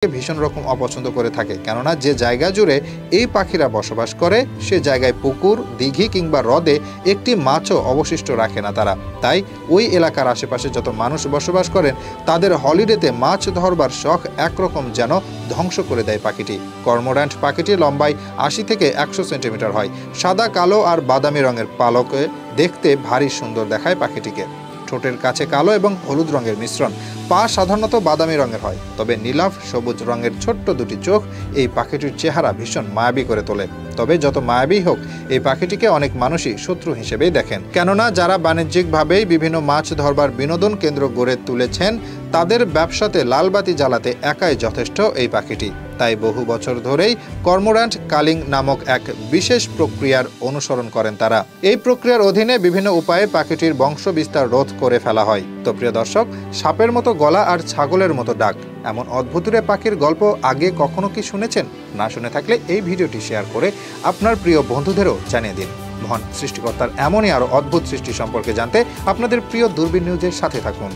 ভীষণ রকম অপছন্দ করে থাকে, কেননা যে জায়গা জুড়ে এই পাখিরা বসবাস করে সে জায়গায় পুকুর, দিঘি কিংবা হ্রদে একটি মাছও অবশিষ্ট রাখে না তারা। তাই ওই এলাকার আশেপাশে যত মানুষ বসবাস করেন তাদের হলিডেতে মাছ ধরবার শখ একরকম যেন ধ্বংস করে দেয় পাখিটি। কর্মোরান্ট পাখিটি লম্বায় ৮০ থেকে ১০০ সেন্টিমিটার হয়। সাদা, কালো আর বাদামি রঙের পালকে দেখতে ভারী সুন্দর দেখায় পাখিটিকে। ঠোঁটের কাছে কালো এবং হলুদ রঙের মিশ্রণ। পা সাধারণত বাদামি রঙের হয়, তবে নীলাভ সবুজ রঙের ছোট্ট দুটি চোখ এই পাখিটির চেহারা ভীষণ মায়াবী করে তোলে। তবে যত মায়াবী হোক, এই পাখিটিকে অনেক মানুষই শত্রু হিসেবেই দেখেন, কেননা যারা বাণিজ্যিকভাবেই বিভিন্ন মাছ ধরবার বিনোদন কেন্দ্র গড়ে তুলেছেন তাদের ব্যবসাতে লালবাতি জ্বালাতে একাই যথেষ্ট এই পাখিটি। তাই বহু বছর ধরেই কর্মোরান্ট কালিং নামক এক বিশেষ প্রক্রিয়ার অনুসরণ করেন তারা। এই প্রক্রিয়ার অধীনে বিভিন্ন উপায়ে পাখিটির বংশ বিস্তার রোধ করে ফেলা হয়। তো প্রিয় দর্শক, সাপের মতো গলা আর ছাগলের মতো ডাক, এমন অদ্ভুতুরে পাখির গল্প আগে কখনো কি শুনেছেন? না শুনে থাকলে এই ভিডিওটি শেয়ার করে আপনার প্রিয় বন্ধুদেরও জানিয়ে দিন। মহান সৃষ্টিকর্তার এমনই আরও অদ্ভুত সৃষ্টি সম্পর্কে জানতে আপনাদের প্রিয় দূরবীন নিউজের সাথে থাকুন।